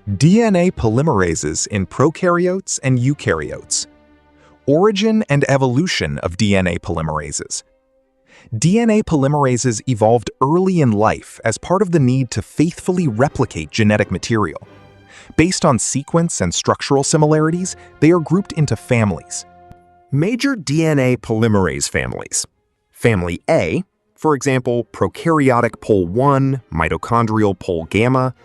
DNA polymerases in prokaryotes and eukaryotes. Origin and evolution of DNA polymerases. DNA polymerases evolved early in life as part of the need to faithfully replicate genetic material. Based on sequence and structural similarities, they are grouped into families. Major DNA polymerase families. Family A, for example, prokaryotic Pol I, mitochondrial Pol gamma.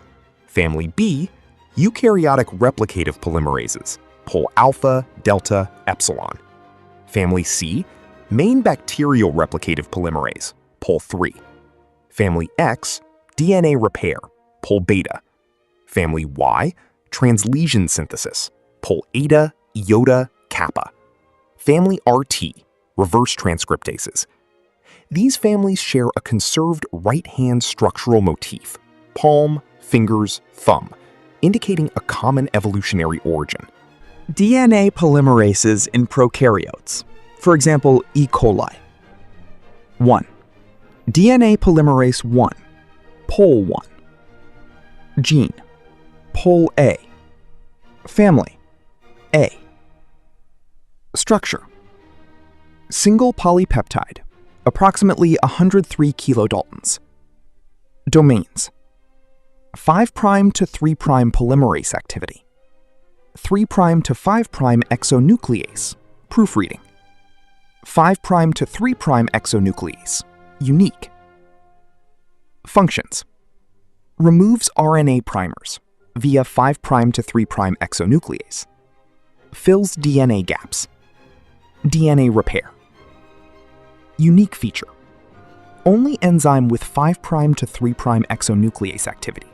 Family B, eukaryotic replicative polymerases, Pol alpha, delta, epsilon. Family C, main bacterial replicative polymerase, Pol III. Family X, DNA repair, Pol beta. Family Y, translesion synthesis, Pol eta, iota, kappa. Family RT, reverse transcriptases. These families share a conserved right-hand structural motif, palm, fingers, thumb, indicating a common evolutionary origin. DNA polymerases in prokaryotes, for example, E. coli. 1. DNA polymerase I, Pol I. Gene, Pol A. Family, A. Structure: single polypeptide, approximately 103 kilodaltons. Domains: 5' to 3' polymerase activity, 3' to 5' exonuclease, proofreading, 5' to 3' exonuclease, unique. Functions: removes RNA primers via 5' to 3' exonuclease, fills DNA gaps, DNA repair. Unique feature: only enzyme with 5' to 3' exonuclease activity.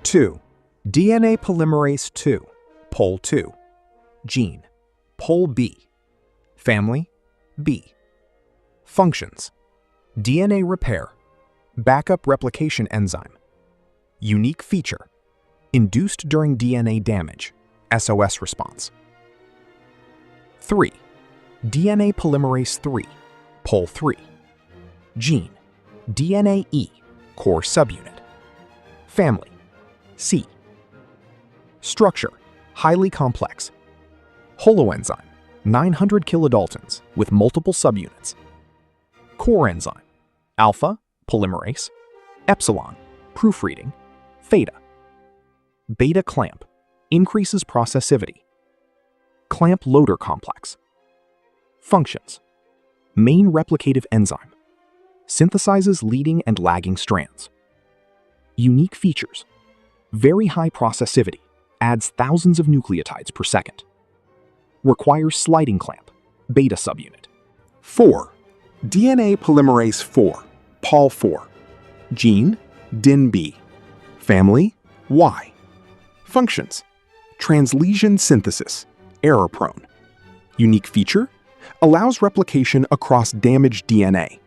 2. DNA polymerase II, Pol II. Gene, Pol B. Family, B. Functions: DNA repair, backup replication enzyme. Unique feature: induced during DNA damage, SOS response. 3. DNA polymerase III, Pol III. Gene, DNA E, core subunit. Family, C. Structure: highly complex. Holoenzyme, 900 kilodaltons with multiple subunits. Core enzyme, alpha, polymerase, epsilon, proofreading, theta. Beta clamp, increases processivity. Clamp loader complex. Functions: main replicative enzyme, synthesizes leading and lagging strands. Unique features: very high processivity, adds thousands of nucleotides per second. Requires sliding clamp, beta subunit. 4. DNA polymerase IV, Pol IV. Gene, DIN-B. Family, Y. Functions: translesion synthesis, error-prone. Unique feature: allows replication across damaged DNA.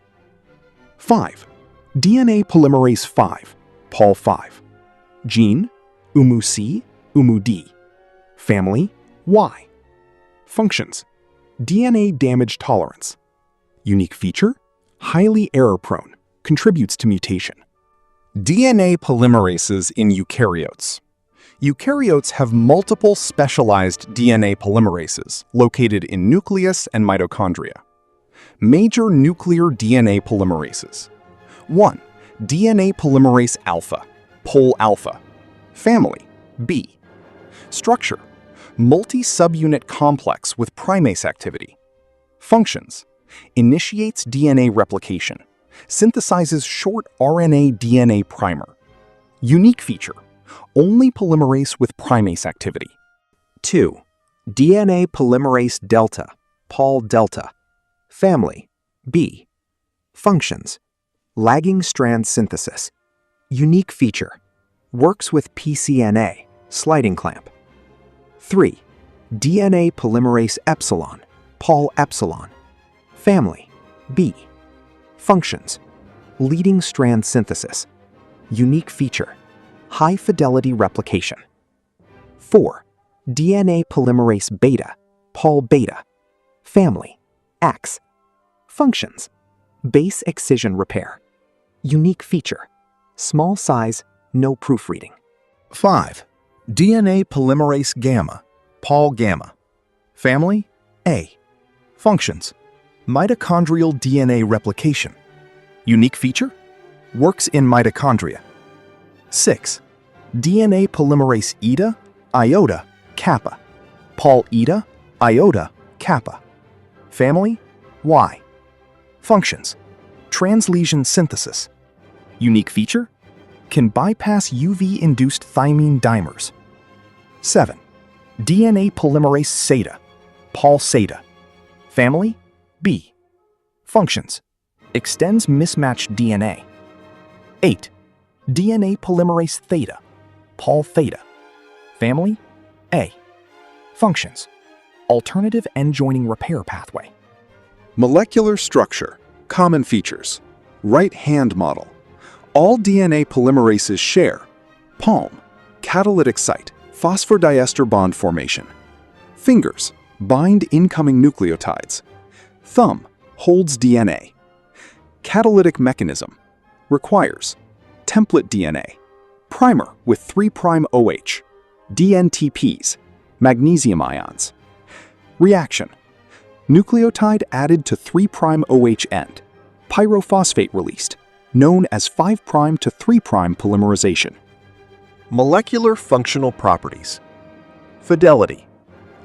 5. DNA polymerase V, Pol V. Gene, UMU-C, UMU-D. Family, Y. Functions: DNA damage tolerance. Unique feature: highly error-prone, contributes to mutation. DNA polymerases in eukaryotes. Eukaryotes have multiple specialized DNA polymerases located in nucleus and mitochondria. Major nuclear DNA polymerases. 1. DNA polymerase alpha, Pol alpha. Family, B. Structure: multi-subunit complex with primase activity. Functions: initiates DNA replication, synthesizes short RNA-DNA primer. Unique feature: only polymerase with primase activity. 2. DNA polymerase delta, Pol delta. Family, B. Functions: lagging strand synthesis. Unique feature: works with pCNA, sliding clamp. 3. DNA polymerase epsilon, Pol epsilon. Family, B. Functions: leading strand synthesis. Unique feature: high fidelity replication. 4. DNA polymerase beta, Pol beta. Family, X. Functions: base excision repair. Unique feature: small size, no proofreading. 5. DNA polymerase gamma, Pol gamma. Family A. Functions: mitochondrial DNA replication. Unique feature: works in mitochondria. 6. DNA polymerase eta, iota, kappa. Pol eta, iota, kappa. Family Y. Functions: translesion synthesis. Unique feature: can bypass UV-induced thymine dimers. 7. DNA polymerase zeta, Pol zeta. Family B. Functions: extends mismatched DNA. 8. DNA polymerase theta, Pol theta. Family A. Functions: alternative end-joining repair pathway. Molecular structure, common features, right-hand model. All DNA polymerases share palm, catalytic site, phosphodiester bond formation. Fingers, bind incoming nucleotides. Thumb, holds DNA. Catalytic mechanism, requires template DNA, primer with 3' OH, DNTPs, magnesium ions. Reaction, nucleotide added to 3' OH end, pyrophosphate released, known as 5' to 3' polymerization. Molecular functional properties. Fidelity,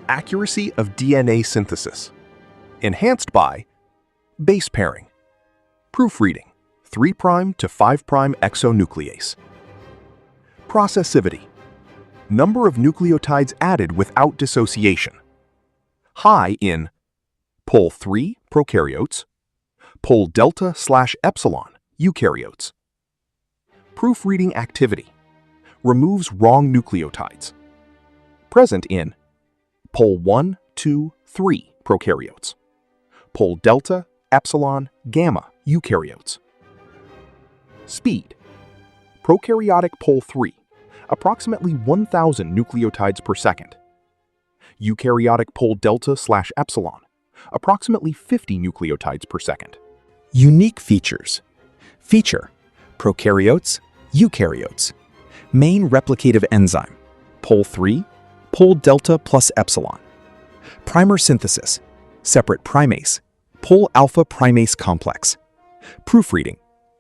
accuracy of DNA synthesis. Enhanced by base pairing. Proofreading, 3' to 5' exonuclease. Processivity, number of nucleotides added without dissociation. High in Pol III prokaryotes, Pol delta/epsilon eukaryotes. Proofreading activity, removes wrong nucleotides. Present in Pol I, II, III prokaryotes, Pol delta, epsilon, gamma eukaryotes. Speed, prokaryotic Pol III, approximately 1,000 nucleotides per second. Eukaryotic Pol delta/epsilon, approximately 50 nucleotides per second. Unique features. Feature: prokaryotes, eukaryotes. Main replicative enzyme: Pol III, Pol delta plus epsilon. Primer synthesis: separate primase, Pol alpha primase complex. Proofreading: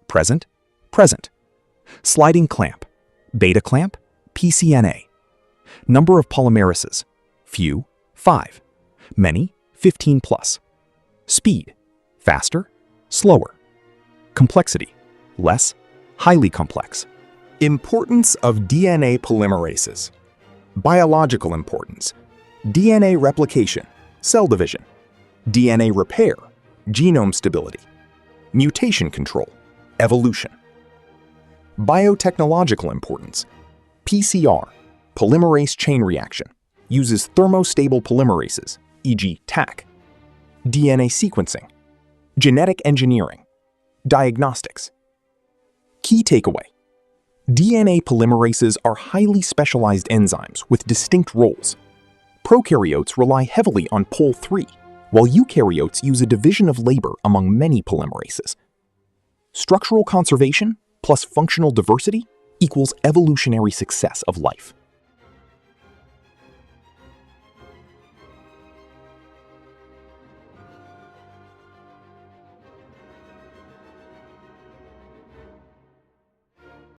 present, present. Sliding clamp: beta clamp, pCNA. Number of polymerases: few, 5. Many, 15 plus. Speed: faster, slower. Complexity: less, highly complex. Importance of DNA polymerases. Biological importance: DNA replication, cell division. DNA repair, genome stability. Mutation control, evolution. Biotechnological importance: PCR, polymerase chain reaction, uses thermostable polymerases, e.g. Taq. DNA sequencing, genetic engineering, diagnostics. Key takeaway: DNA polymerases are highly specialized enzymes with distinct roles. Prokaryotes rely heavily on Pol III, while eukaryotes use a division of labor among many polymerases. Structural conservation plus functional diversity equals evolutionary success of life.